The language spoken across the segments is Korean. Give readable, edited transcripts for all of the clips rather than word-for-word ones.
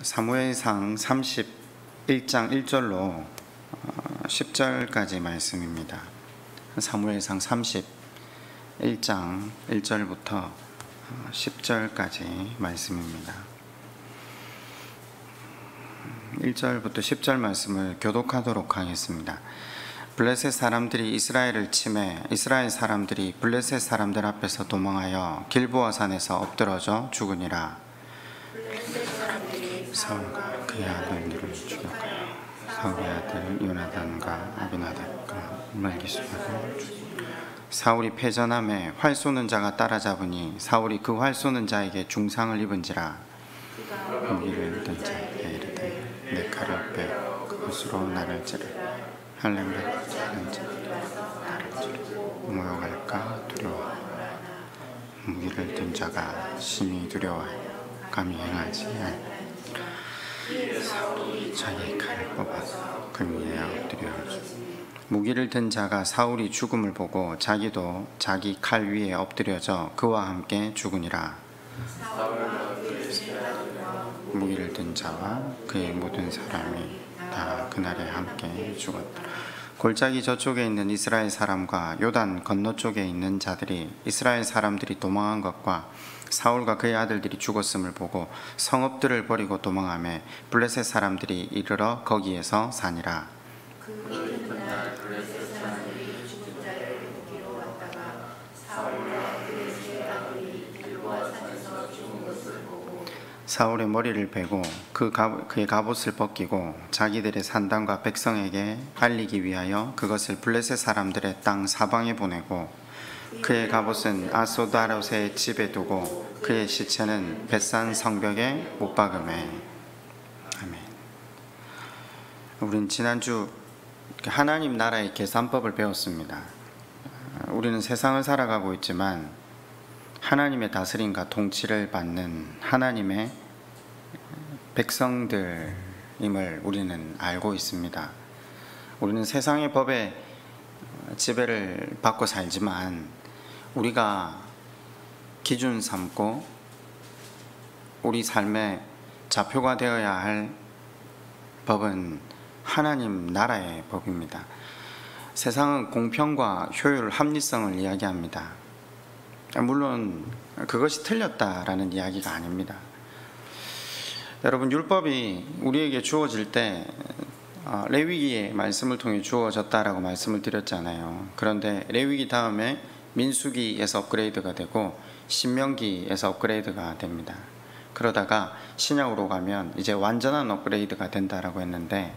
사무엘상 31장 1절로 10절까지 말씀입니다. 사무엘상 31장 1절부터 10절까지 말씀입니다. 1절부터 10절 말씀을 교독하도록 하겠습니다. 블레셋 사람들이 이스라엘을 침해 이스라엘 사람들이 블레셋 사람들 앞에서 도망하여 길보아 산에서 엎드러져 죽으니라. 사울과 그의 아들들을 죽였고 사울의 아들 요나단과 아비나답과 말기수가 사울이 패전함에 활 쏘는 자가 따라잡으니 사울이 그 활 쏘는 자에게 중상을 입은지라. 무기를 든 자에게 이르되 내 칼을 빼어 그것으로 나를 찌르 할렘을 하는 자 나를 찌르 모욕할까 두려워. 무기를 든 자가 심히 두려워하여 감히 행하지 않고 사울이 자기의 칼을 뽑아서 그 위에 엎드려 무기를 든 자가 사울이 죽음을 보고 자기도 자기 칼 위에 엎드려져 그와 함께 죽으니라. 무기를 든 자와 그의 모든 사람이 다 그날에 함께 죽었다. 골짜기 저쪽에 있는 이스라엘 사람과 요단 건너쪽에 있는 자들이 이스라엘 사람들이 도망한 것과 사울과 그의 아들들이 죽었음을 보고 성읍들을 버리고 도망하며 블레셋 사람들이 이르러 거기에서 사니라. 사울의 머리를 베고 그의 갑옷을 벗기고 자기들의 산당과 백성에게 알리기 위하여 그것을 블레셋 사람들의 땅 사방에 보내고 그의 갑옷은 아소다롯의 집에 두고 그의 시체는 벳산 성벽에 못 박음에. 아멘. 우린 지난주 하나님 나라의 계산법을 배웠습니다. 우리는 세상을 살아가고 있지만 하나님의 다스림과 통치를 받는 하나님의 백성들임을 우리는 알고 있습니다. 우리는 세상의 법에 지배를 받고 살지만 우리가 기준 삼고 우리 삶의 좌표가 되어야 할 법은 하나님 나라의 법입니다. 세상은 공평과 효율, 합리성을 이야기합니다. 물론 그것이 틀렸다라는 이야기가 아닙니다. 여러분, 율법이 우리에게 주어질 때 레위기의 말씀을 통해 주어졌다라고 말씀을 드렸잖아요. 그런데 레위기 다음에 민수기에서 업그레이드가 되고 신명기에서 업그레이드가 됩니다. 그러다가 신약으로 가면 이제 완전한 업그레이드가 된다라고 했는데,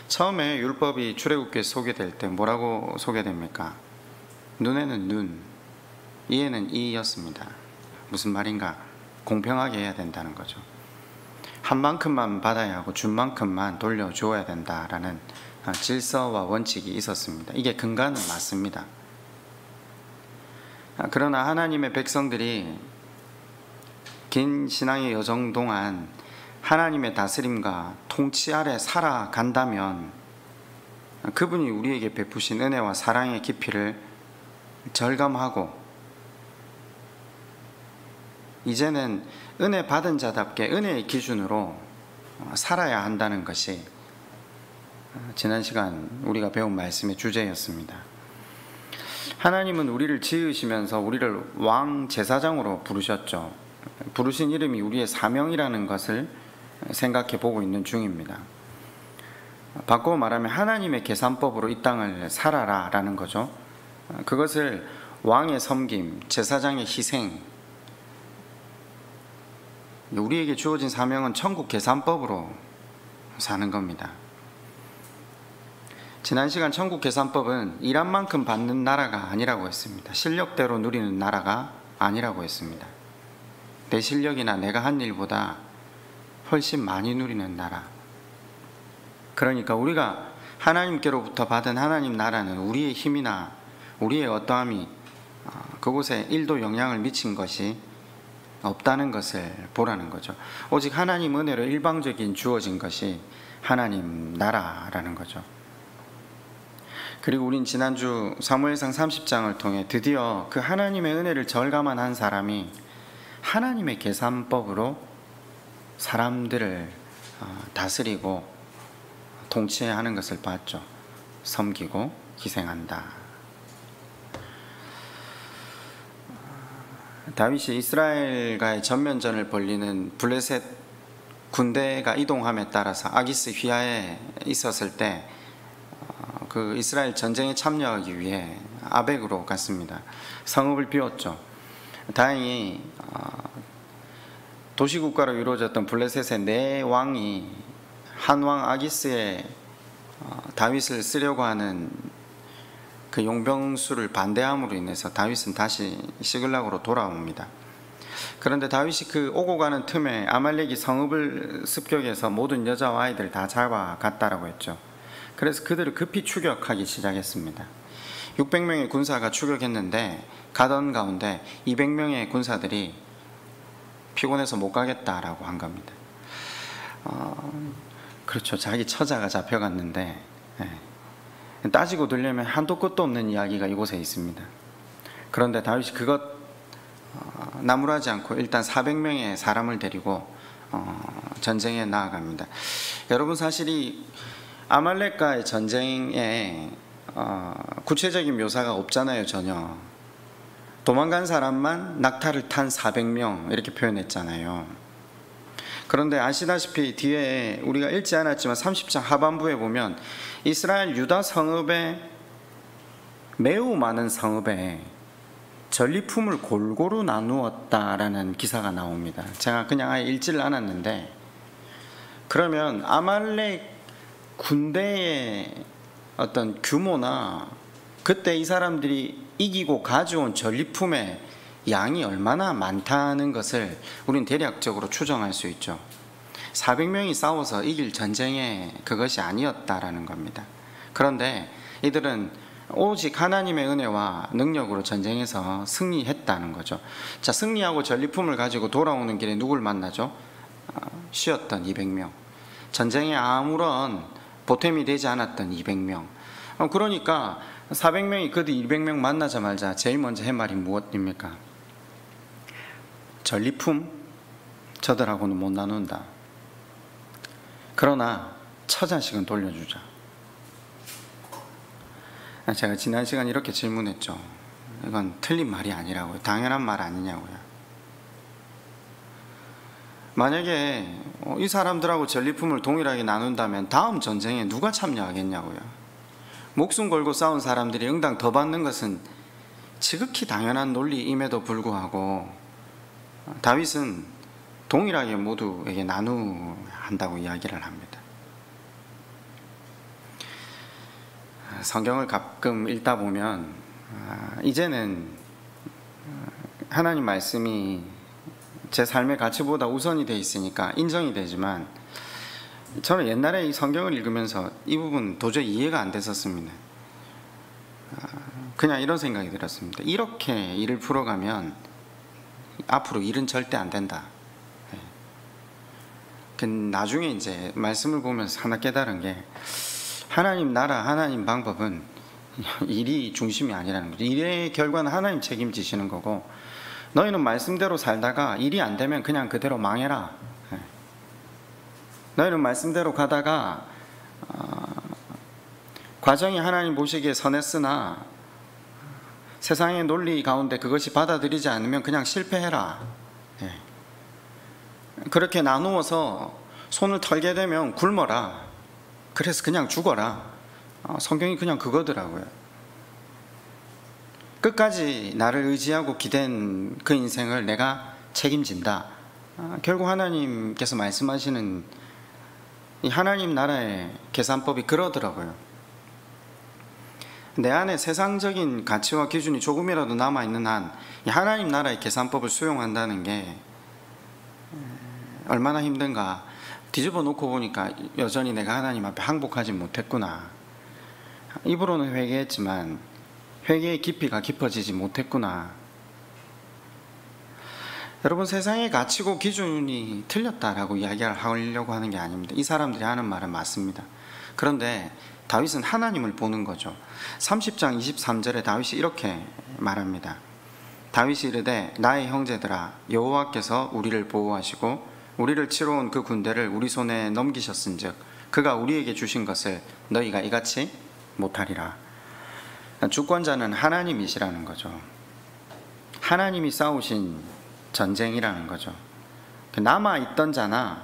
처음에 율법이 출애굽기에 소개될 때 뭐라고 소개됩니까? 눈에는 눈, 이에는 이였습니다. 무슨 말인가? 공평하게 해야 된다는 거죠. 한 만큼만 받아야 하고 준 만큼만 돌려주어야 된다라는 질서와 원칙이 있었습니다. 이게 근간은 맞습니다. 그러나 하나님의 백성들이 긴 신앙의 여정 동안 하나님의 다스림과 통치 아래 살아간다면 그분이 우리에게 베푸신 은혜와 사랑의 깊이를 절감하고 이제는 은혜 받은 자답게 은혜의 기준으로 살아야 한다는 것이 지난 시간 우리가 배운 말씀의 주제였습니다. 하나님은 우리를 지으시면서 우리를 왕 제사장으로 부르셨죠. 부르신 이름이 우리의 사명이라는 것을 생각해 보고 있는 중입니다. 바꾸어 말하면 하나님의 계산법으로 이 땅을 살아라 라는 거죠. 그것을 왕의 섬김, 제사장의 희생, 우리에게 주어진 사명은 천국 계산법으로 사는 겁니다. 지난 시간 천국 계산법은 일한 만큼 받는 나라가 아니라고 했습니다. 실력대로 누리는 나라가 아니라고 했습니다. 내 실력이나 내가 한 일보다 훨씬 많이 누리는 나라. 그러니까 우리가 하나님께로부터 받은 하나님 나라는 우리의 힘이나 우리의 어떠함이 그곳에 1도 영향을 미친 것이 없다는 것을 보라는 거죠. 오직 하나님 은혜로 일방적인 주어진 것이 하나님 나라라는 거죠. 그리고 우린 지난주 사무엘상 30장을 통해 드디어 그 하나님의 은혜를 절감한 한 사람이 하나님의 계산법으로 사람들을 다스리고 통치하는 것을 봤죠. 섬기고 희생한다. 다윗이 이스라엘과의 전면전을 벌이는 블레셋 군대가 이동함에 따라서 아기스 휘하에 있었을 때 그 이스라엘 전쟁에 참여하기 위해 아벡으로 갔습니다. 성읍을 비웠죠. 다행히 도시국가로 이루어졌던 블레셋의 네 왕이 한 왕 아기스의 다윗을 쓰려고 하는 그 용병수를 반대함으로 인해서 다윗은 다시 시글락으로 돌아옵니다. 그런데 다윗이 그 오고 가는 틈에 아말렉이 성읍을 습격해서 모든 여자와 아이들 다 잡아갔다라고 했죠. 그래서 그들을 급히 추격하기 시작했습니다. 600명의 군사가 추격했는데 가던 가운데 200명의 군사들이 피곤해서 못 가겠다라고 한 겁니다. 그렇죠. 자기 처자가 잡혀갔는데 따지고 들려면 한도 끝도 없는 이야기가 이곳에 있습니다. 그런데 다윗이 그것 나무라지 않고 일단 400명의 사람을 데리고 전쟁에 나아갑니다. 여러분, 사실 이 아말렉과의 전쟁에 구체적인 묘사가 없잖아요. 전혀. 도망간 사람만 낙타를 탄 400명 이렇게 표현했잖아요. 그런데 아시다시피 뒤에 우리가 읽지 않았지만 30장 하반부에 보면 이스라엘 유다 성읍에 매우 많은 성읍에 전리품을 골고루 나누었다라는 기사가 나옵니다. 제가 그냥 아예 읽지를 않았는데, 그러면 아말렉 군대의 어떤 규모나 그때 이 사람들이 이기고 가져온 전리품의 양이 얼마나 많다는 것을 우리는 대략적으로 추정할 수 있죠. 400명이 싸워서 이길 전쟁에 그것이 아니었다라는 겁니다. 그런데 이들은 오직 하나님의 은혜와 능력으로 전쟁에서 승리했다는 거죠. 자, 승리하고 전리품을 가지고 돌아오는 길에 누굴 만나죠? 쉬었던 200명. 전쟁에 아무런 보탬이 되지 않았던 200명. 그러니까 400명이 그들 200명 만나자마자 제일 먼저 한 말이 무엇입니까? 전리품 저들하고는 못 나눈다. 그러나 처자식은 돌려주자. 제가 지난 시간 이렇게 질문했죠. 이건 틀린 말이 아니라고요. 당연한 말 아니냐고요. 만약에 이 사람들하고 전리품을 동일하게 나눈다면 다음 전쟁에 누가 참여하겠냐고요. 목숨 걸고 싸운 사람들이 응당 더 받는 것은 지극히 당연한 논리임에도 불구하고 다윗은 동일하게 모두에게 나누어야 한다고 이야기를 합니다. 성경을 가끔 읽다 보면 이제는 하나님 말씀이 제 삶의 가치보다 우선이 돼 있으니까 인정이 되지만, 저는 옛날에 이 성경을 읽으면서 이 부분 도저히 이해가 안 됐었습니다. 그냥 이런 생각이 들었습니다. 이렇게 일을 풀어가면 앞으로 일은 절대 안 된다. 나중에 이제 말씀을 보면서 하나 깨달은 게, 하나님 나라, 하나님 방법은 일이 중심이 아니라는 거죠. 일의 결과는 하나님 책임지시는 거고, 너희는 말씀대로 살다가 일이 안 되면 그냥 그대로 망해라. 너희는 말씀대로 가다가 과정이 하나님 보시기에 선했으나 세상의 논리 가운데 그것이 받아들이지 않으면 그냥 실패해라. 그렇게 나누어서 손을 털게 되면 굶어라. 그래서 그냥 죽어라. 성경이 그냥 그거더라고요. 끝까지 나를 의지하고 기댄 그 인생을 내가 책임진다. 결국 하나님께서 말씀하시는 이 하나님 나라의 계산법이 그러더라고요. 내 안에 세상적인 가치와 기준이 조금이라도 남아있는 한 이 하나님 나라의 계산법을 수용한다는 게 얼마나 힘든가. 뒤집어 놓고 보니까 여전히 내가 하나님 앞에 항복하지 못했구나. 입으로는 회개했지만 회개의 깊이가 깊어지지 못했구나. 여러분, 세상의 가치고 기준이 틀렸다라고 이야기를 하려고 하는 게 아닙니다. 이 사람들이 하는 말은 맞습니다. 그런데 다윗은 하나님을 보는 거죠. 30장 23절에 다윗이 이렇게 말합니다. 다윗이 이르되 나의 형제들아, 여호와께서 우리를 보호하시고 우리를 치러 온 그 군대를 우리 손에 넘기셨은즉 그가 우리에게 주신 것을 너희가 이같이 못하리라. 주권자는 하나님이시라는 거죠. 하나님이 싸우신 전쟁이라는 거죠. 남아있던 자나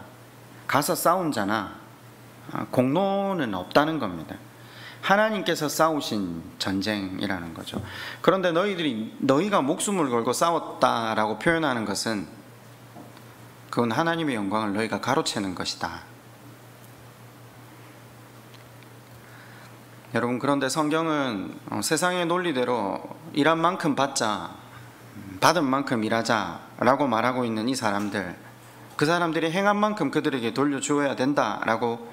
가서 싸운 자나 공로는 없다는 겁니다. 하나님께서 싸우신 전쟁이라는 거죠. 그런데 너희가 목숨을 걸고 싸웠다라고 표현하는 것은 그건 하나님의 영광을 너희가 가로채는 것이다. 여러분, 그런데 성경은 세상의 논리대로 일한 만큼 받자, 받은 만큼 일하자라고 말하고 있는 이 사람들, 그 사람들이 행한 만큼 그들에게 돌려주어야 된다라고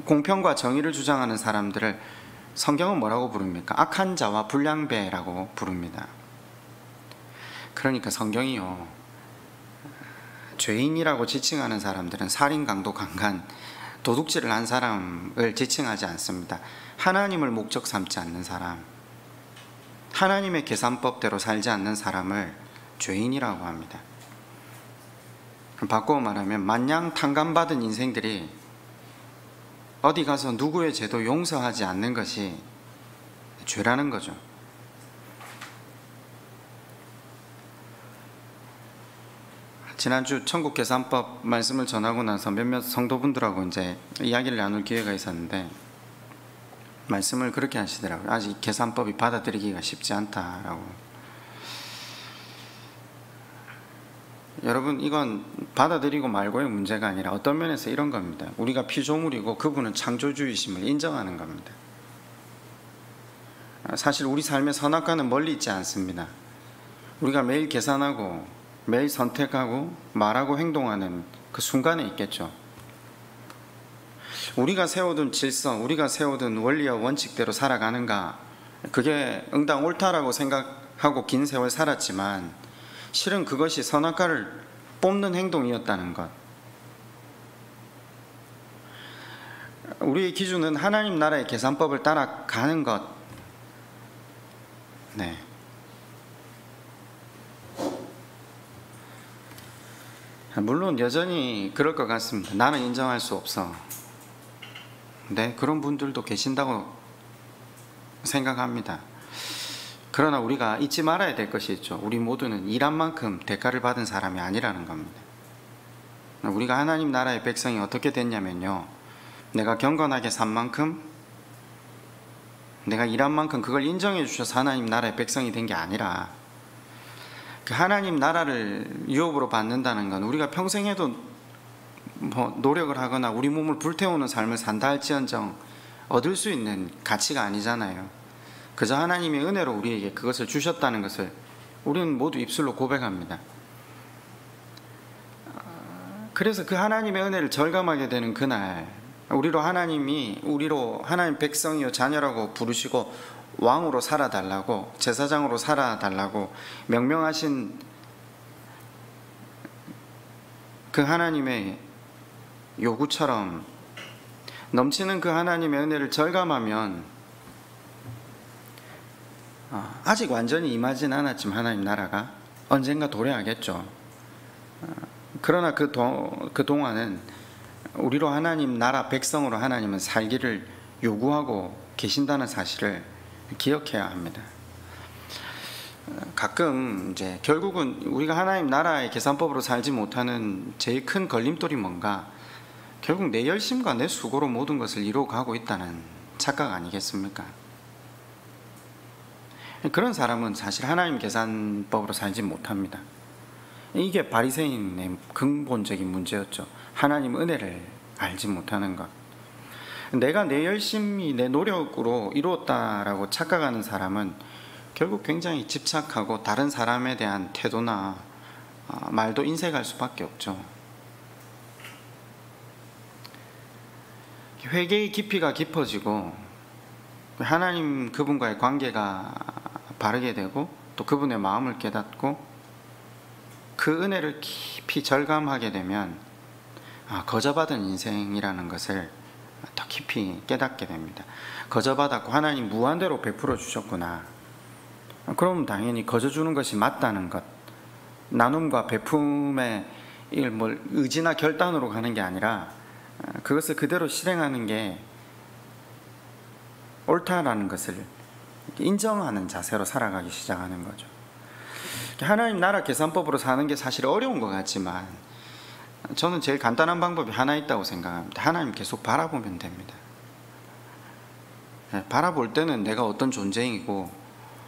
공평과 정의를 주장하는 사람들을 성경은 뭐라고 부릅니까? 악한 자와 불량배라고 부릅니다. 그러니까 성경이요, 죄인이라고 지칭하는 사람들은 살인, 강도, 강간, 도둑질을 한 사람을 지칭하지 않습니다. 하나님을 목적 삼지 않는 사람, 하나님의 계산법대로 살지 않는 사람을 죄인이라고 합니다. 바꾸어 말하면 마냥 탕감받은 인생들이 어디 가서 누구의 죄도 용서하지 않는 것이 죄라는 거죠. 지난주 천국계산법 말씀을 전하고 나서 몇몇 성도분들하고 이제 이야기를 나눌 기회가 있었는데 말씀을 그렇게 하시더라고요. 아직 계산법이 받아들이기가 쉽지 않다라고. 여러분, 이건 받아들이고 말고의 문제가 아니라 어떤 면에서 이런 겁니다. 우리가 피조물이고 그분은 창조주이심을 인정하는 겁니다. 사실 우리 삶의 선악과는 멀리 있지 않습니다. 우리가 매일 계산하고 매일 선택하고 말하고 행동하는 그 순간에 있겠죠. 우리가 세워둔 질서, 우리가 세워둔 원리와 원칙대로 살아가는가, 그게 응당 옳다라고 생각하고 긴 세월 살았지만 실은 그것이 선악과를 뽑는 행동이었다는 것. 우리의 기준은 하나님 나라의 계산법을 따라가는 것. 네. 물론 여전히 그럴 것 같습니다. 나는 인정할 수 없어. 네, 그런 분들도 계신다고 생각합니다. 그러나 우리가 잊지 말아야 될 것이 있죠. 우리 모두는 일한 만큼 대가를 받은 사람이 아니라는 겁니다. 우리가 하나님 나라의 백성이 어떻게 됐냐면요, 내가 경건하게 산 만큼, 내가 일한 만큼 그걸 인정해 주셔서 하나님 나라의 백성이 된 게 아니라, 그 하나님 나라를 유업으로 받는다는 건 우리가 평생 해도 노력을 하거나 우리 몸을 불태우는 삶을 산다 할지언정 얻을 수 있는 가치가 아니잖아요. 그저 하나님의 은혜로 우리에게 그것을 주셨다는 것을 우리는 모두 입술로 고백합니다. 그래서 그 하나님의 은혜를 절감하게 되는 그날, 우리로 하나님 백성이요 자녀라고 부르시고 왕으로 살아달라고, 제사장으로 살아달라고 명명하신 그 하나님의 요구처럼 넘치는 그 하나님의 은혜를 절감하면, 아직 완전히 임하진 않았지만 하나님 나라가 언젠가 도래하겠죠. 그러나 그 동안은 우리로 하나님 나라 백성으로 하나님은 살기를 요구하고 계신다는 사실을 기억해야 합니다. 가끔 이제 결국은 우리가 하나님 나라의 계산법으로 살지 못하는 제일 큰 걸림돌이 뭔가, 결국 내 열심과 내 수고로 모든 것을 이루어가고 있다는 착각 아니겠습니까? 그런 사람은 사실 하나님 계산법으로 살지 못합니다. 이게 바리새인의 근본적인 문제였죠. 하나님 은혜를 알지 못하는 것. 내가 내 열심히 내 노력으로 이루었다라고 착각하는 사람은 결국 굉장히 집착하고 다른 사람에 대한 태도나 말도 인색할 수밖에 없죠. 회개의 깊이가 깊어지고 하나님 그분과의 관계가 바르게 되고 또 그분의 마음을 깨닫고 그 은혜를 깊이 절감하게 되면 거저받은 인생이라는 것을 더 깊이 깨닫게 됩니다. 거저받았고 하나님 무한대로 베풀어 주셨구나. 그럼 당연히 거저 주는 것이 맞다는 것, 나눔과 베품의 이걸 뭘 의지나 결단으로 가는 게 아니라 그것을 그대로 실행하는 게 옳다라는 것을 인정하는 자세로 살아가기 시작하는 거죠. 하나님 나라 계산법으로 사는 게 사실 어려운 것 같지만 저는 제일 간단한 방법이 하나 있다고 생각합니다. 하나님 계속 바라보면 됩니다. 바라볼 때는 내가 어떤 존재이고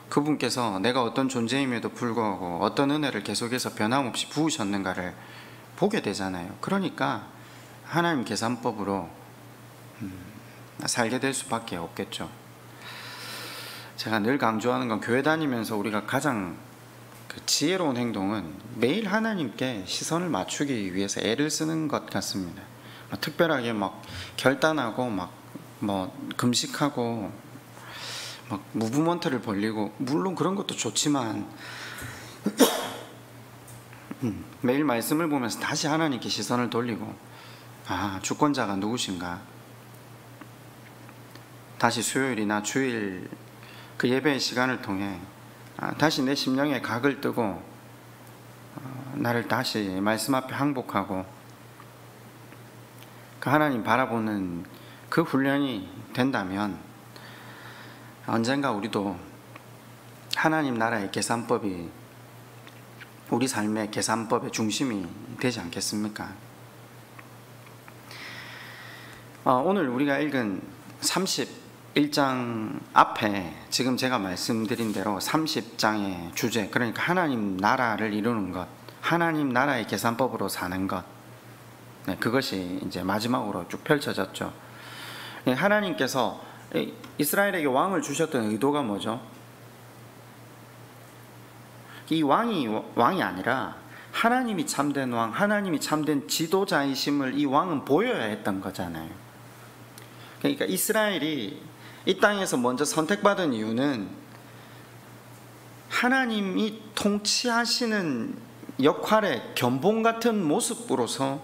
그분께서 내가 어떤 존재임에도 불구하고 어떤 은혜를 계속해서 변함없이 부으셨는가를 보게 되잖아요. 그러니까 하나님 계산법으로 살게 될 수밖에 없겠죠. 제가 늘 강조하는 건 교회 다니면서 우리가 가장 지혜로운 행동은 매일 하나님께 시선을 맞추기 위해서 애를 쓰는 것 같습니다. 특별하게 막 결단하고 뭐 금식하고 막 무브먼트를 벌리고, 물론 그런 것도 좋지만 매일 말씀을 보면서 다시 하나님께 시선을 돌리고, 주권자가 누구신가, 다시 수요일이나 주일 그 예배의 시간을 통해 다시 내 심령에 각을 뜨고 나를 다시 말씀 앞에 항복하고 그 하나님 바라보는 그 훈련이 된다면 언젠가 우리도 하나님 나라의 계산법이 우리 삶의 계산법의 중심이 되지 않겠습니까? 오늘 우리가 읽은 31장 앞에 지금 제가 말씀드린 대로 30장의 주제, 그러니까 하나님 나라를 이루는 것, 하나님 나라의 계산법으로 사는 것, 그것이 이제 마지막으로 쭉 펼쳐졌죠. 하나님께서 이스라엘에게 왕을 주셨던 의도가 뭐죠? 이 왕이 아니라 하나님이 참된 왕, 하나님이 참된 지도자이심을 이 왕은 보여야 했던 거잖아요. 그러니까 이스라엘이 이 땅에서 먼저 선택받은 이유는 하나님이 통치하시는 역할의 견본 같은 모습으로서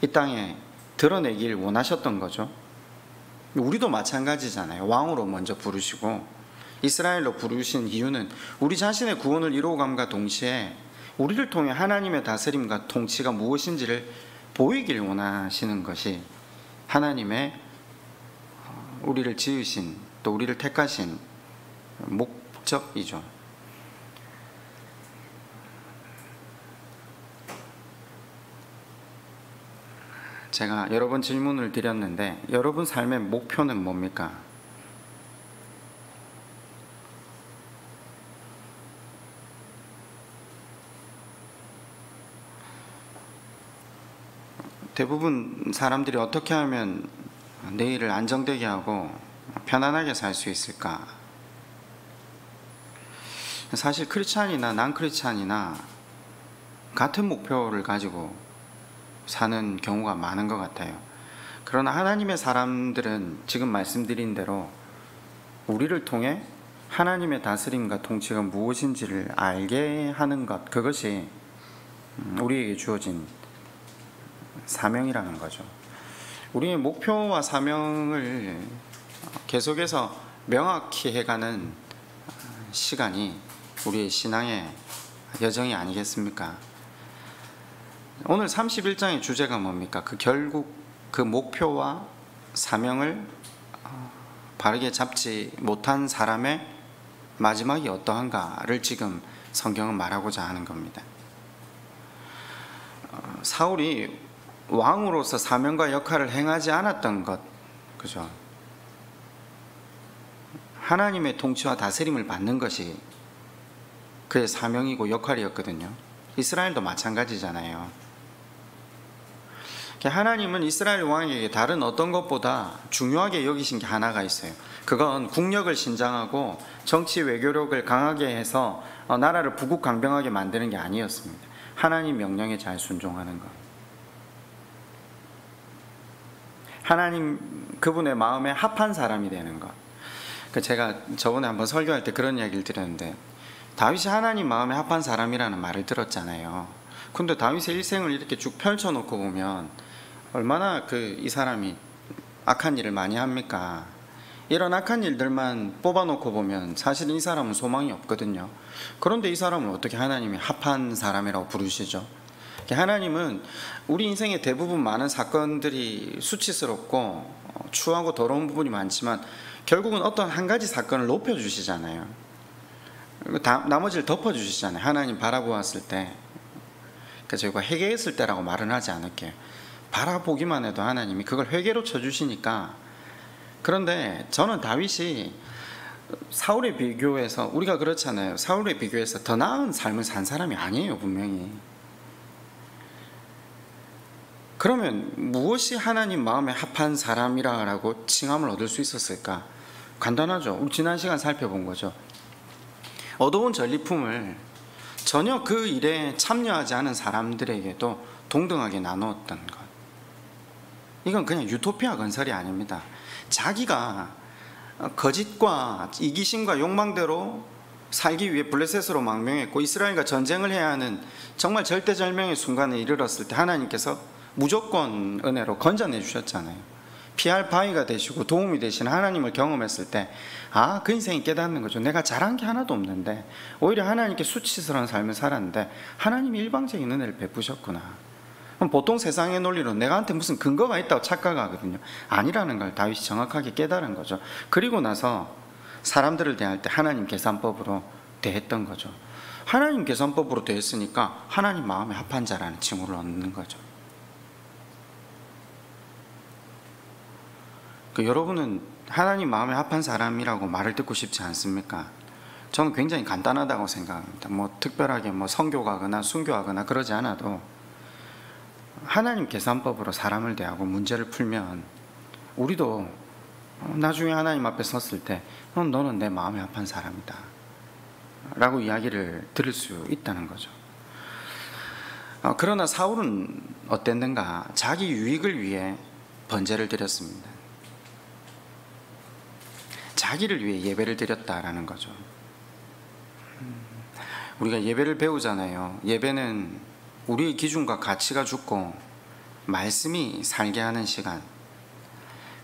이 땅에 드러내길 원하셨던 거죠. 우리도 마찬가지잖아요. 왕으로 먼저 부르시고 이스라엘로 부르신 이유는 우리 자신의 구원을 이루어감과 동시에 우리를 통해 하나님의 다스림과 통치가 무엇인지를 보이길 원하시는 것이 하나님의 우리를 지으신, 또 우리를 택하신 목적이죠. 제가 여러 번 질문을 드렸는데 여러분 삶의 목표는 뭡니까? 대부분 사람들이 어떻게 하면 내일을 안정되게 하고 편안하게 살 수 있을까? 사실 크리스찬이나 난 크리스찬이나 같은 목표를 가지고 사는 경우가 많은 것 같아요. 그러나 하나님의 사람들은 지금 말씀드린 대로 우리를 통해 하나님의 다스림과 통치가 무엇인지를 알게 하는 것, 그것이 우리에게 주어진 사명이라는 거죠. 우리의 목표와 사명을 계속해서 명확히 해가는 시간이 우리의 신앙의 여정이 아니겠습니까? 오늘 31장의 주제가 뭡니까? 결국 그 목표와 사명을 바르게 잡지 못한 사람의 마지막이 어떠한가를 지금 성경은 말하고자 하는 겁니다. 사울이 왕으로서 사명과 역할을 행하지 않았던 것, 그죠? 하나님의 통치와 다스림을 받는 것이 그의 사명이고 역할이었거든요. 이스라엘도 마찬가지잖아요. 하나님은 이스라엘 왕에게 다른 어떤 것보다 중요하게 여기신 게 하나가 있어요. 그건 국력을 신장하고 정치 외교력을 강하게 해서 나라를 부국강병하게 만드는 게 아니었습니다. 하나님 명령에 잘 순종하는 것, 하나님 그분의 마음에 합한 사람이 되는 것. 제가 저번에 한번 설교할 때 그런 이야기를 드렸는데, 다윗이 하나님 마음에 합한 사람이라는 말을 들었잖아요. 근데 다윗의 일생을 이렇게 쭉 펼쳐놓고 보면 얼마나 이 사람이 악한 일을 많이 합니까? 이런 악한 일들만 뽑아놓고 보면 사실은 이 사람은 소망이 없거든요. 그런데 이 사람은 어떻게 하나님이 합한 사람이라고 부르시죠? 하나님은 우리 인생의 대부분 많은 사건들이 수치스럽고 추하고 더러운 부분이 많지만 결국은 어떤 한 가지 사건을 높여주시잖아요. 나머지를 덮어주시잖아요. 하나님 바라보았을 때. 그러니까 저희가 회개했을 때라고 말은 하지 않을게요. 바라보기만 해도 하나님이 그걸 회개로 쳐주시니까. 그런데 저는 다윗이 사울에 비교해서, 우리가 그렇잖아요. 사울에 비교해서 더 나은 삶을 산 사람이 아니에요, 분명히. 그러면 무엇이 하나님 마음에 합한 사람이라고 칭함을 얻을 수 있었을까? 간단하죠. 우리 지난 시간 살펴본 거죠. 얻어온 전리품을 전혀 그 일에 참여하지 않은 사람들에게도 동등하게 나누었던 것. 이건 그냥 유토피아 건설이 아닙니다. 자기가 거짓과 이기심과 욕망대로 살기 위해 블레셋으로 망명했고 이스라엘과 전쟁을 해야 하는 정말 절대절명의 순간에 이르렀을 때 하나님께서 무조건 은혜로 건져내 주셨잖아요. 피할 바위가 되시고 도움이 되시는 하나님을 경험했을 때 그 인생이 깨닫는 거죠. 내가 잘한 게 하나도 없는데 오히려 하나님께 수치스러운 삶을 살았는데 하나님이 일방적인 은혜를 베푸셨구나. 보통 세상의 논리로 내가한테 무슨 근거가 있다고 착각하거든요. 아니라는 걸 다윗이 정확하게 깨달은 거죠. 그리고 나서 사람들을 대할 때 하나님 계산법으로 대했던 거죠. 하나님 계산법으로 대했으니까 하나님 마음에 합한 자라는 칭호를 얻는 거죠. 여러분은 하나님 마음에 합한 사람이라고 말을 듣고 싶지 않습니까? 저는 굉장히 간단하다고 생각합니다. 특별하게 선교가거나 순교하거나 그러지 않아도 하나님 계산법으로 사람을 대하고 문제를 풀면 우리도 나중에 하나님 앞에 섰을 때 너는 내 마음에 합한 사람이다 라고 이야기를 들을 수 있다는 거죠. 그러나 사울은 어땠는가? 자기 유익을 위해 번제를 드렸습니다. 자기를 위해 예배를 드렸다라는 거죠. 우리가 예배를 배우잖아요. 예배는 우리의 기준과 가치가 죽고 말씀이 살게 하는 시간.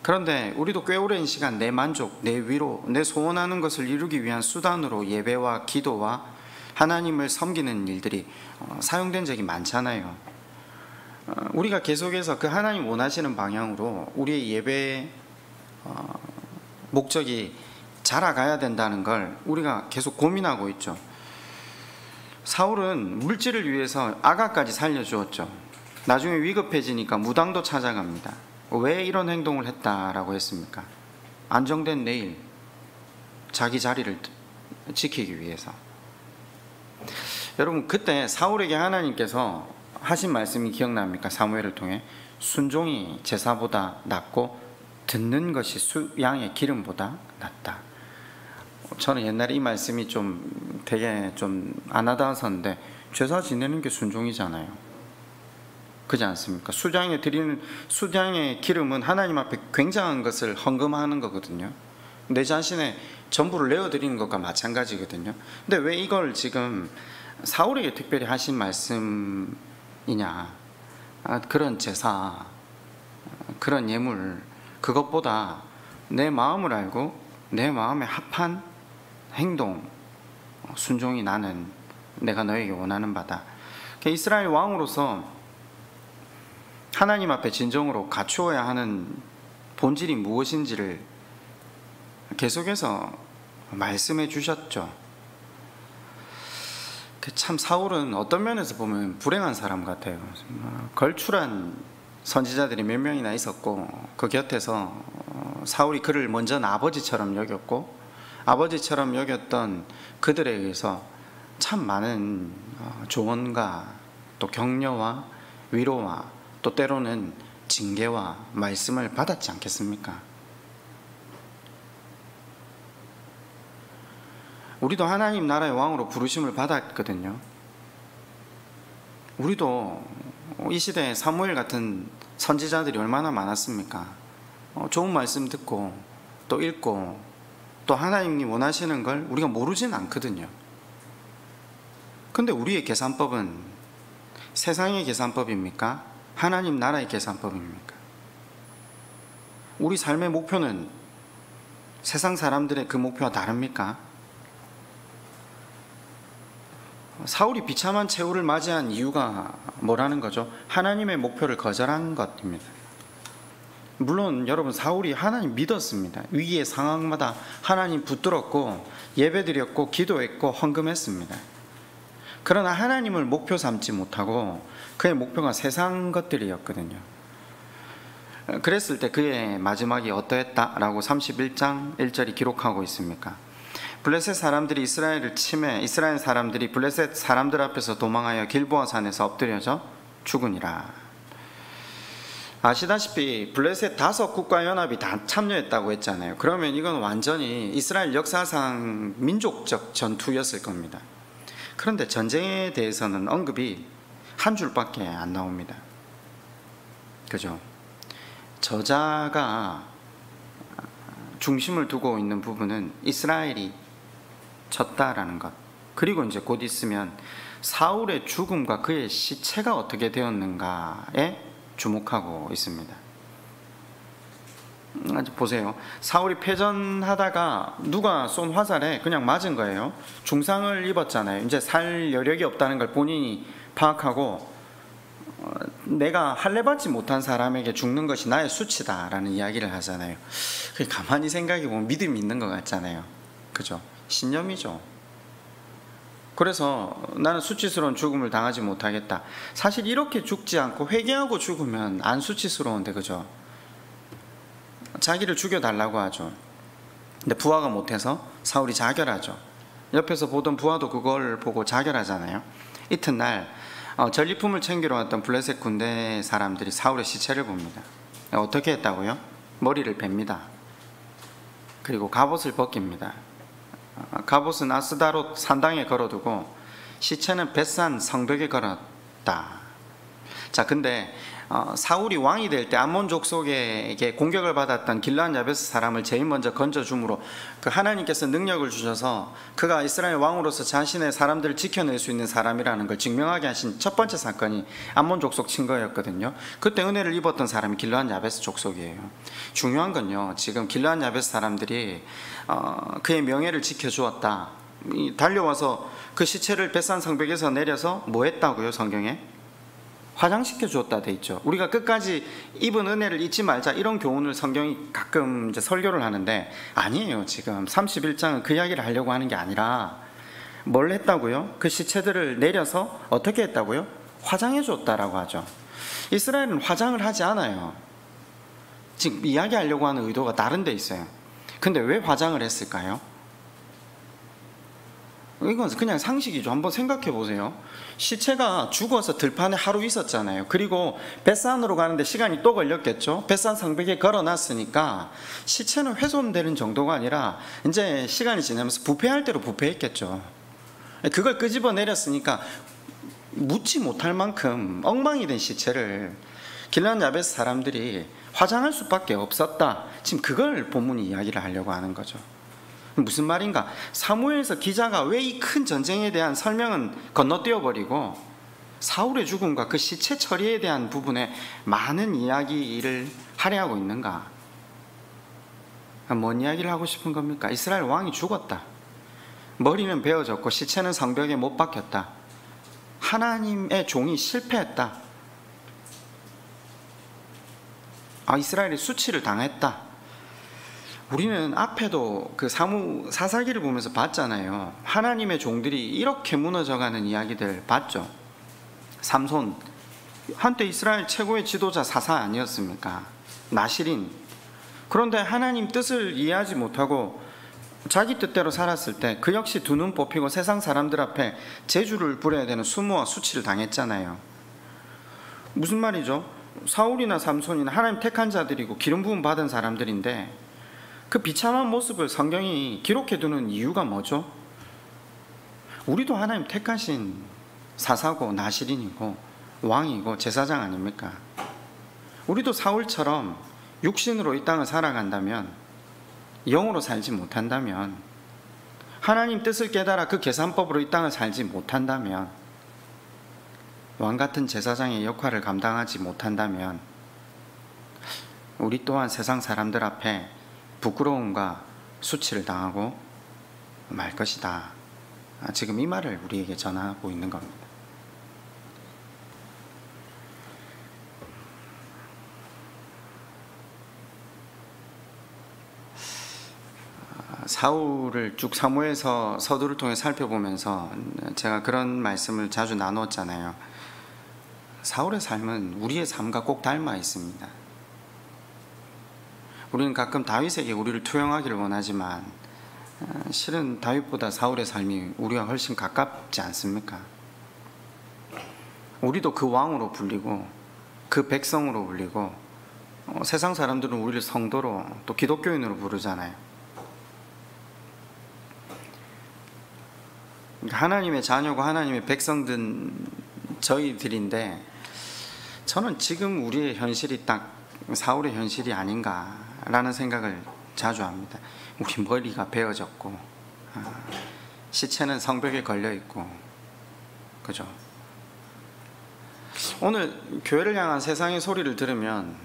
그런데 우리도 꽤 오랜 시간 내 만족, 내 위로, 내 소원하는 것을 이루기 위한 수단으로 예배와 기도와 하나님을 섬기는 일들이 사용된 적이 많잖아요. 우리가 계속해서 그 하나님 원하시는 방향으로 우리의 예배의 목적이 자라가야 된다는 걸 우리가 계속 고민하고 있죠. 사울은 물질을 위해서 아가까지 살려주었죠. 나중에 위급해지니까 무당도 찾아갑니다. 왜 이런 행동을 했다라고 했습니까? 안정된 내일, 자기 자리를 지키기 위해서. 여러분, 그때 사울에게 하나님께서 하신 말씀이 기억납니까? 사무엘을 통해 순종이 제사보다 낫고 듣는 것이 양의 기름보다 낫다. 저는 옛날에 이 말씀이 되게 안 와닿았었는데 제사 지내는 게 순종이잖아요. 그렇지 않습니까? 수장의 기름은 하나님 앞에 굉장한 것을 헌금하는 거거든요. 내 자신의 전부를 내어드리는 것과 마찬가지거든요. 근데 왜 이걸 지금 사울에게 특별히 하신 말씀이냐? 그런 제사, 그런 예물, 그것보다 내 마음을 알고 내 마음에 합한 행동, 순종이 나는 내가 너에게 원하는 바다. 이스라엘 왕으로서 하나님 앞에 진정으로 갖추어야 하는 본질이 무엇인지를 계속해서 말씀해 주셨죠. 참 사울은 어떤 면에서 보면 불행한 사람 같아요. 걸출한 선지자들이 몇 명이나 있었고 그 곁에서 사울이 그를 먼저 아버지처럼 여겼고 아버지처럼 여겼던 그들에 의해서 참 많은 조언과 또 격려와 위로와 또 때로는 징계와 말씀을 받았지 않겠습니까? 우리도 하나님 나라의 왕으로 부르심을 받았거든요. 우리도 이 시대에 사무엘 같은 선지자들이 얼마나 많았습니까? 좋은 말씀 듣고 또 읽고 또 하나님이 원하시는 걸 우리가 모르진 않거든요. 근데 우리의 계산법은 세상의 계산법입니까? 하나님 나라의 계산법입니까? 우리 삶의 목표는 세상 사람들의 그 목표와 다릅니까? 사울이 비참한 최후를 맞이한 이유가 뭐라는 거죠? 하나님의 목표를 거절한 것입니다. 물론 여러분, 사울이 하나님 믿었습니다. 위기의 상황마다 하나님 붙들었고 예배드렸고 기도했고 헌금했습니다. 그러나 하나님을 목표 삼지 못하고 그의 목표가 세상 것들이었거든요. 그랬을 때 그의 마지막이 어떠했다라고 31장 1절이 기록하고 있습니까? 블레셋 사람들이 이스라엘을 침해, 이스라엘 사람들이 블레셋 사람들 앞에서 도망하여 길보아 산에서 엎드려져 죽으니라. 아시다시피 블레셋 5국가 연합이 다 참여했다고 했잖아요. 그러면 이건 완전히 이스라엘 역사상 민족적 전투였을 겁니다. 그런데 전쟁에 대해서는 언급이 한 줄밖에 안 나옵니다. 그죠? 저자가 중심을 두고 있는 부분은 이스라엘이 졌다라는 것, 그리고 이제 곧 있으면 사울의 죽음과 그의 시체가 어떻게 되었는가에 주목하고 있습니다. 보세요. 사울이 패전하다가 누가 쏜 화살에 그냥 맞은 거예요. 중상을 입었잖아요. 이제 살 여력이 없다는 걸 본인이 파악하고 내가 할례받지 못한 사람에게 죽는 것이 나의 수치다라는 이야기를 하잖아요. 가만히 생각해보면 믿음이 있는 것 같잖아요. 그죠? 신념이죠. 그래서 나는 수치스러운 죽음을 당하지 못하겠다. 사실 이렇게 죽지 않고 회개하고 죽으면 안 수치스러운데, 그죠? 자기를 죽여달라고 하죠. 근데 부하가 못해서 사울이 자결하죠. 옆에서 보던 부하도 그걸 보고 자결하잖아요. 이튿날 전리품을 챙기러 왔던 블레셋 군대 사람들이 사울의 시체를 봅니다. 어떻게 했다고요? 머리를 베입니다. 그리고 갑옷을 벗깁니다. 갑옷은 아스다롯 산당에 걸어두고 시체는 벳산 성벽에 걸었다. 자, 근데 사울이 왕이 될 때 암몬 족속에게 공격을 받았던 길르앗 야베스 사람을 제일 먼저 건져줌으로 그 하나님께서 능력을 주셔서 그가 이스라엘 왕으로서 자신의 사람들을 지켜낼 수 있는 사람이라는 걸 증명하게 하신 첫 번째 사건이 암몬 족속 친거였거든요. 그때 은혜를 입었던 사람이 길르앗 야베스 족속이에요. 중요한 건요, 지금 길르앗 야베스 사람들이 그의 명예를 지켜주었다. 달려와서 그 시체를 벳산 성벽에서 내려서 뭐 했다고요? 성경에 화장시켜 주었다 돼 있죠. 우리가 끝까지 입은 은혜를 잊지 말자, 이런 교훈을 성경이 가끔 이제 설교를 하는데 아니에요. 지금 31장은 그 이야기를 하려고 하는 게 아니라 뭘 했다고요? 그 시체들을 내려서 어떻게 했다고요? 화장해 줬다라고 하죠. 이스라엘은 화장을 하지 않아요. 지금 이야기하려고 하는 의도가 다른 데 있어요. 근데 왜 화장을 했을까요? 이건 그냥 상식이죠. 한번 생각해 보세요. 시체가 죽어서 들판에 하루 있었잖아요. 그리고 벳산으로 가는데 시간이 또 걸렸겠죠. 벳산 성벽에 걸어놨으니까 시체는 훼손되는 정도가 아니라 이제 시간이 지나면서 부패할 대로 부패했겠죠. 그걸 끄집어 내렸으니까 묻지 못할 만큼 엉망이 된 시체를 길르앗 야베스 사람들이 화장할 수밖에 없었다. 지금 그걸 본문이 이야기를 하려고 하는 거죠. 무슨 말인가? 사무엘서 기자가 왜 이 큰 전쟁에 대한 설명은 건너뛰어 버리고 사울의 죽음과 그 시체 처리에 대한 부분에 많은 이야기를 할애하고 있는가? 뭔 이야기를 하고 싶은 겁니까? 이스라엘 왕이 죽었다. 머리는 베어졌고 시체는 성벽에 못 박혔다. 하나님의 종이 실패했다. 이스라엘이 수치를 당했다. 우리는 앞에도 그 사사기를 보면서 봤잖아요. 하나님의 종들이 이렇게 무너져가는 이야기들 봤죠. 삼손, 한때 이스라엘 최고의 지도자 사사 아니었습니까? 나실인. 그런데 하나님 뜻을 이해하지 못하고 자기 뜻대로 살았을 때 그 역시 두 눈 뽑히고 세상 사람들 앞에 재주를 부려야 되는 수모와 수치를 당했잖아요. 무슨 말이죠? 사울이나 삼손이나 하나님 택한 자들이고 기름 부음 받은 사람들인데 그 비참한 모습을 성경이 기록해두는 이유가 뭐죠? 우리도 하나님 택하신 사사고 나실인이고 왕이고 제사장 아닙니까? 우리도 사울처럼 육신으로 이 땅을 살아간다면, 영으로 살지 못한다면, 하나님 뜻을 깨달아 그 계산법으로 이 땅을 살지 못한다면, 왕같은 제사장의 역할을 감당하지 못한다면 우리 또한 세상 사람들 앞에 부끄러움과 수치를 당하고 말 것이다. 지금 이 말을 우리에게 전하고 있는 겁니다. 사울을 쭉 사무엘서 서두를 통해 살펴보면서 제가 그런 말씀을 자주 나눴잖아요. 사울의 삶은 우리의 삶과 꼭 닮아 있습니다. 우리는 가끔 다윗에게 우리를 투영하기를 원하지만 실은 다윗보다 사울의 삶이 우리와 훨씬 가깝지 않습니까? 우리도 그 왕으로 불리고 그 백성으로 불리고 세상 사람들은 우리를 성도로 또 기독교인으로 부르잖아요. 하나님의 자녀고 하나님의 백성된 저희들인데 저는 지금 우리의 현실이 딱 사울의 현실이 아닌가라는 생각을 자주 합니다. 우리 머리가 베어졌고 시체는 성벽에 걸려있고, 그죠? 오늘 교회를 향한 세상의 소리를 들으면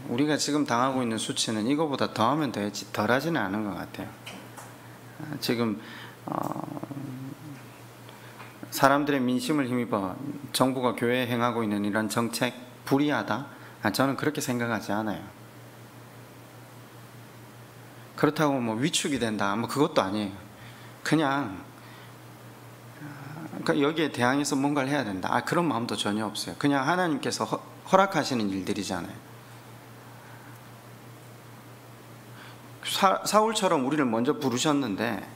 우리가 지금 당하고 있는 수치는 이거보다 더하면 되지 덜하지는 않은 것 같아요. 지금 사람들의 민심을 힘입어 정부가 교회에 행하고 있는 이런 정책 불이하다? 저는 그렇게 생각하지 않아요. 그렇다고 뭐 위축이 된다, 뭐 그것도 아니에요. 그냥 여기에 대항해서 뭔가를 해야 된다, 그런 마음도 전혀 없어요. 그냥 하나님께서 허락하시는 일들이잖아요. 사울처럼 우리를 먼저 부르셨는데,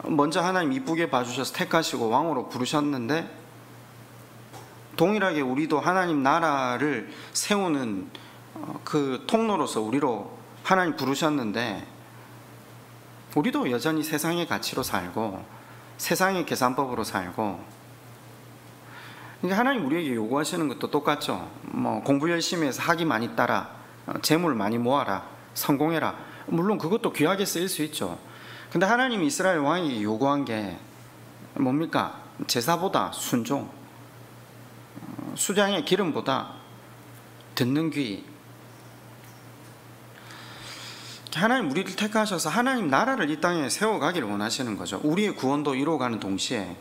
먼저 하나님 이쁘게 봐주셔서 택하시고 왕으로 부르셨는데, 동일하게 우리도 하나님 나라를 세우는 그 통로로서 우리로 하나님 부르셨는데, 우리도 여전히 세상의 가치로 살고 세상의 계산법으로 살고, 그러니까 하나님 우리에게 요구하시는 것도 똑같죠. 뭐 공부 열심히 해서 학위 많이 따라, 재물 많이 모아라, 성공해라. 물론 그것도 귀하게 쓰일 수 있죠. 근데 하나님이 이스라엘 왕에게 요구한 게 뭡니까? 제사보다 순종, 수장의 기름보다 듣는 귀. 하나님 우리를 택하셔서 하나님 나라를 이 땅에 세워가기를 원하시는 거죠. 우리의 구원도 이루어가는 동시에.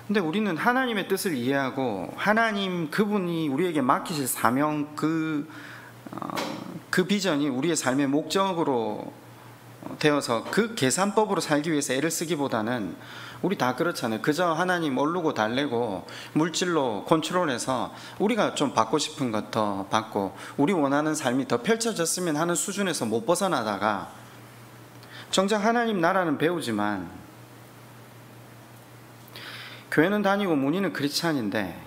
근데 우리는 하나님의 뜻을 이해하고 하나님 그분이 우리에게 맡기실 사명, 그 비전이 우리의 삶의 목적으로 되어서 그 계산법으로 살기 위해서 애를 쓰기보다는, 우리 다 그렇잖아요. 그저 하나님 오르고 달래고 물질로 컨트롤해서 우리가 좀 받고 싶은 것 더 받고 우리 원하는 삶이 더 펼쳐졌으면 하는 수준에서 못 벗어나다가, 정작 하나님 나라는 배우지만 교회는 다니고 문의는 크리스찬인데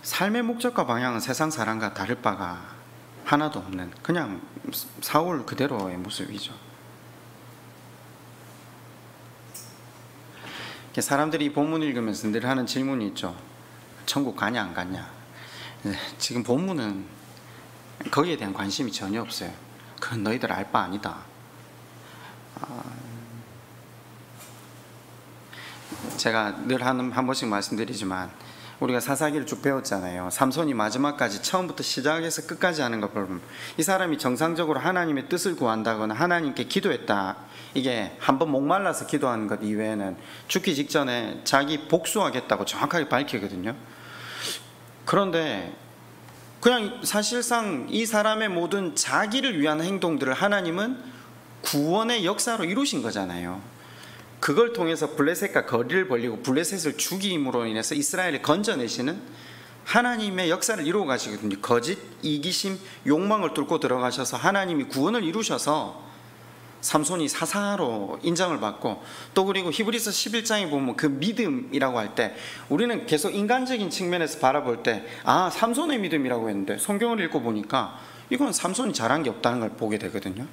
삶의 목적과 방향은 세상 사람과 다를 바가 하나도 없는 그냥 사울 그대로의 모습이죠. 사람들이 이 본문 읽으면서 늘 하는 질문이 있죠. 천국 가냐 안 가냐. 지금 본문은 거기에 대한 관심이 전혀 없어요. 그건 너희들 알 바 아니다. 제가 늘 한 번씩 말씀드리지만 우리가 사사기를 쭉 배웠잖아요. 삼손이 마지막까지 처음부터 시작해서 끝까지 하는 거 보면 이 사람이 정상적으로 하나님의 뜻을 구한다거나 하나님께 기도했다, 이게 한번 목말라서 기도하는 것 이외에는 죽기 직전에 자기 복수하겠다고 정확하게 밝히거든요. 그런데 그냥 사실상 이 사람의 모든 자기를 위한 행동들을 하나님은 구원의 역사로 이루신 거잖아요. 그걸 통해서 블레셋과 거리를 벌리고 블레셋을 죽임으로 인해서 이스라엘을 건져내시는 하나님의 역사를 이루어 가시거든요. 거짓, 이기심, 욕망을 뚫고 들어가셔서 하나님이 구원을 이루셔서 삼손이 사사로 인정을 받고, 또 그리고 히브리서 11장에 보면 그 믿음이라고 할 때 우리는 계속 인간적인 측면에서 바라볼 때 삼손의 믿음이라고 했는데 성경을 읽고 보니까 이건 삼손이 잘한 게 없다는 걸 보게 되거든요.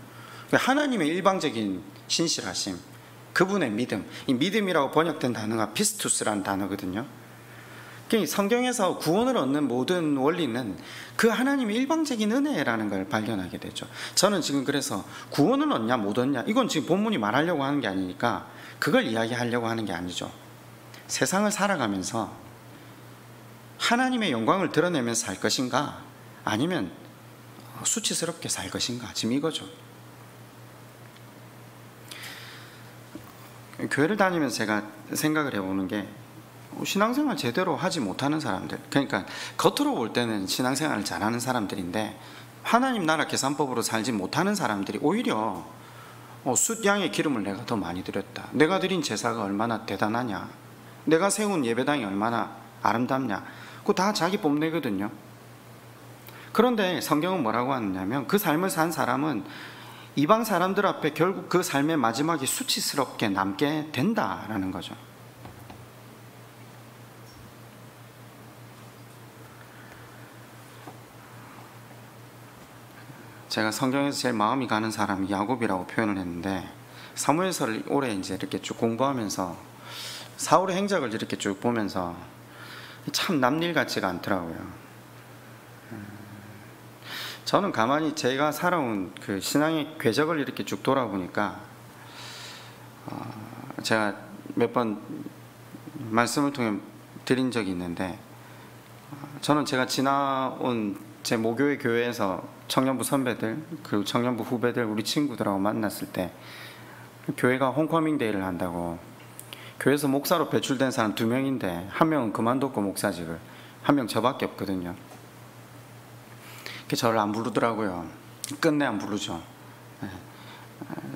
하나님의 일방적인 신실하심, 그분의 믿음, 이 믿음이라고 번역된 단어가 피스투스라는 단어거든요. 성경에서 구원을 얻는 모든 원리는 그 하나님의 일방적인 은혜라는 걸 발견하게 되죠. 저는 지금 그래서 구원을 얻냐 못 얻냐, 이건 지금 본문이 말하려고 하는 게 아니니까 그걸 이야기하려고 하는 게 아니죠. 세상을 살아가면서 하나님의 영광을 드러내면서 살 것인가, 아니면 수치스럽게 살 것인가, 지금 이거죠. 교회를 다니면서 제가 생각을 해보는 게 신앙생활 제대로 하지 못하는 사람들, 그러니까 겉으로 볼 때는 신앙생활을 잘하는 사람들인데 하나님 나라 계산법으로 살지 못하는 사람들이 오히려 숫 양의 기름을 내가 더 많이 드렸다, 내가 드린 제사가 얼마나 대단하냐, 내가 세운 예배당이 얼마나 아름답냐, 그거 다 자기 뽐내거든요. 그런데 성경은 뭐라고 하느냐면 그 삶을 산 사람은 이방 사람들 앞에 결국 그 삶의 마지막이 수치스럽게 남게 된다라는 거죠. 제가 성경에서 제일 마음이 가는 사람이 야곱이라고 표현을 했는데, 사무엘서를 오래 이제 이렇게 쭉 공부하면서 사울의 행적을 이렇게 쭉 보면서 참 남일 같지가 않더라고요. 저는 가만히 제가 살아온 그 신앙의 궤적을 이렇게 쭉 돌아보니까 제가 몇 번 말씀을 통해 드린 적이 있는데, 저는 제가 지나온 제 모교회 교회에서 청년부 선배들 그리고 청년부 후배들 우리 친구들하고 만났을 때 교회가 홈커밍 데이를 한다고 교회에서 목사로 배출된 사람 2명인데 한 명은 그만뒀고 목사직을, 한 명 저밖에 없거든요. 저를 안 부르더라고요. 끝내 안 부르죠.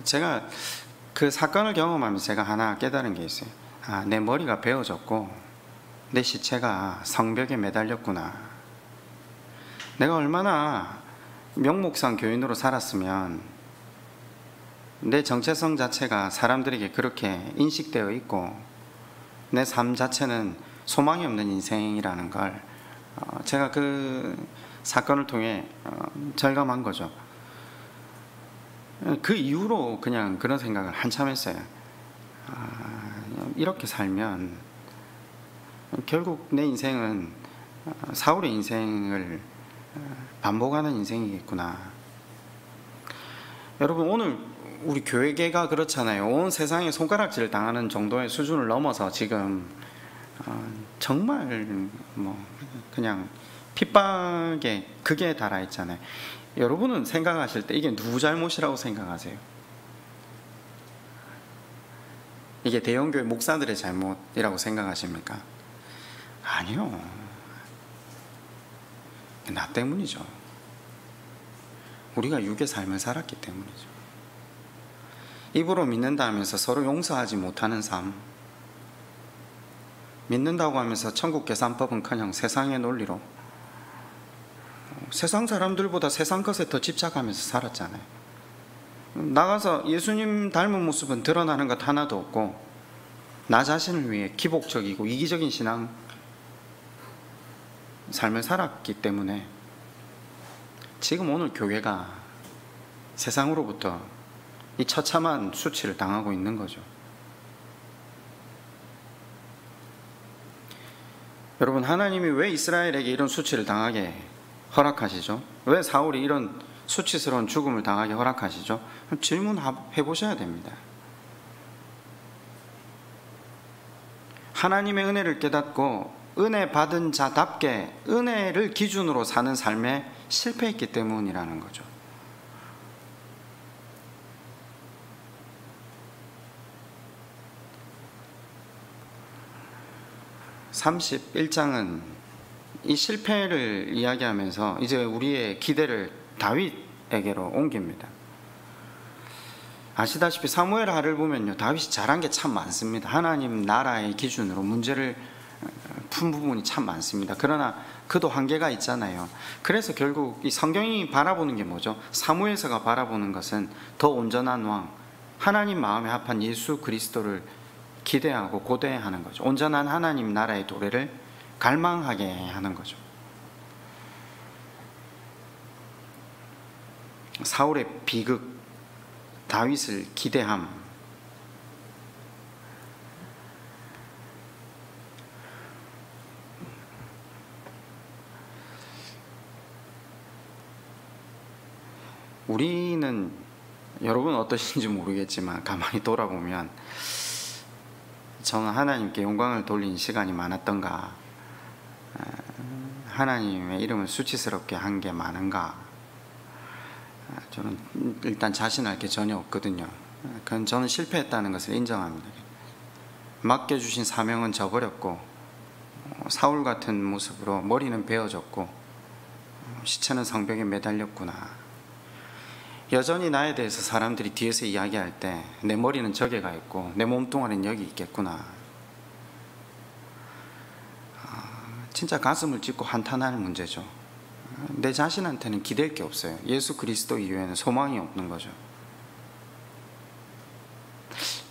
제가 그 사건을 경험하면서 제가 하나 깨달은 게 있어요. 내 머리가 베어졌고 내 시체가 성벽에 매달렸구나. 내가 얼마나 명목상 교인으로 살았으면 내 정체성 자체가 사람들에게 그렇게 인식되어 있고 내 삶 자체는 소망이 없는 인생이라는 걸 제가 그 사건을 통해 절감한 거죠. 그 이후로 그냥 그런 생각을 한참 했어요. 이렇게 살면 결국 내 인생은 사울의 인생을 반복하는 인생이겠구나. 여러분, 오늘 우리 교회계가 그렇잖아요. 온 세상에 손가락질 당하는 정도의 수준을 넘어서 지금 정말 그냥 핍박의 극에 달하 있잖아요. 여러분은 생각하실 때 이게 누구 잘못이라고 생각하세요? 이게 대형교회 목사들의 잘못이라고 생각하십니까? 아니요, 나 때문이죠. 우리가 육의 삶을 살았기 때문이죠. 입으로 믿는다 하면서 서로 용서하지 못하는 삶, 믿는다고 하면서 천국 계산법은커녕 세상의 논리로 세상 사람들보다 세상 것에 더 집착하면서 살았잖아요. 나가서 예수님 닮은 모습은 드러나는 것 하나도 없고 나 자신을 위해 기복적이고 이기적인 신앙 삶을 살았기 때문에 지금 오늘 교회가 세상으로부터 이 처참한 수치를 당하고 있는 거죠. 여러분, 하나님이 왜 이스라엘에게 이런 수치를 당하게 허락하시죠? 왜 사울이 이런 수치스러운 죽음을 당하게 허락하시죠? 질문해 보셔야 됩니다. 하나님의 은혜를 깨닫고 은혜 받은 자답게 은혜를 기준으로 사는 삶에 실패했기 때문이라는 거죠. 31장은 이 실패를 이야기하면서 이제 우리의 기대를 다윗에게로 옮깁니다. 아시다시피 사무엘 하를 보면요, 다윗이 잘한 게 참 많습니다. 하나님 나라의 기준으로 문제를 푼 부분이 참 많습니다. 그러나 그도 한계가 있잖아요. 그래서 결국 이 성경이 바라보는 게 뭐죠? 사무엘서가 바라보는 것은 더 온전한 왕, 하나님 마음에 합한 예수 그리스도를 기대하고 고대하는 거죠. 온전한 하나님 나라의 도래를 갈망하게 하는 거죠. 사울의 비극, 다윗을 기대함. 우리는 여러분 어떠신지 모르겠지만 가만히 돌아보면 저는 하나님께 영광을 돌린 시간이 많았던가, 하나님의 이름을 수치스럽게 한 게 많은가, 저는 일단 자신할 게 전혀 없거든요. 그건 저는 실패했다는 것을 인정합니다. 맡겨주신 사명은 저버렸고 사울 같은 모습으로 머리는 베어졌고 시체는 성벽에 매달렸구나. 여전히 나에 대해서 사람들이 뒤에서 이야기할 때 내 머리는 저기 가 있고 내 몸뚱아리는 여기 있겠구나. 진짜 가슴을 찢고 한탄하는 문제죠. 내 자신한테는 기댈 게 없어요. 예수 그리스도 이외에는 소망이 없는 거죠.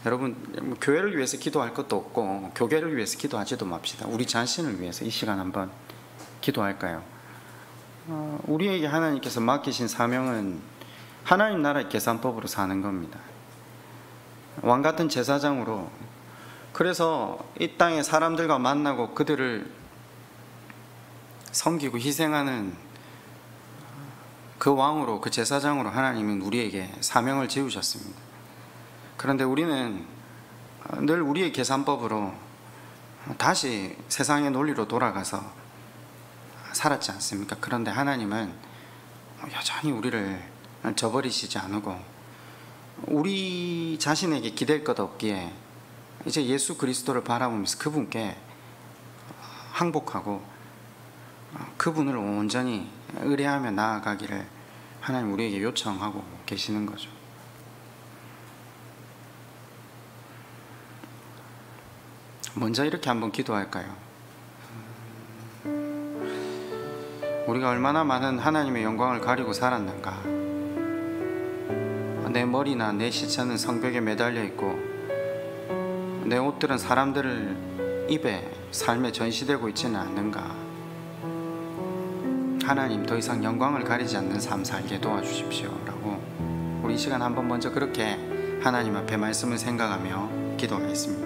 여러분, 교회를 위해서 기도할 것도 없고 교회를 위해서 기도하지도 맙시다. 우리 자신을 위해서 이 시간 한번 기도할까요? 우리에게 하나님께서 맡기신 사명은 하나님 나라의 계산법으로 사는 겁니다. 왕같은 제사장으로, 그래서 이 땅의 사람들과 만나고 그들을 섬기고 희생하는 그 왕으로, 그 제사장으로 하나님은 우리에게 사명을 지우셨습니다. 그런데 우리는 늘 우리의 계산법으로 다시 세상의 논리로 돌아가서 살았지 않습니까? 그런데 하나님은 여전히 우리를 저버리시지 않고 우리 자신에게 기댈 것 없기에 이제 예수 그리스도를 바라보면서 그분께 항복하고 그분을 온전히 의뢰하며 나아가기를 하나님 우리에게 요청하고 계시는 거죠. 먼저 이렇게 한번 기도할까요? 우리가 얼마나 많은 하나님의 영광을 가리고 살았는가. 내 머리나 내 시체는 성벽에 매달려 있고 내 옷들은 사람들 입에 삶에 전시되고 있지는 않는가. 하나님, 더 이상 영광을 가리지 않는 삶 살게 도와주십시오 라고 우리 이 시간 한번 먼저 그렇게 하나님 앞에 말씀을 생각하며 기도하겠습니다.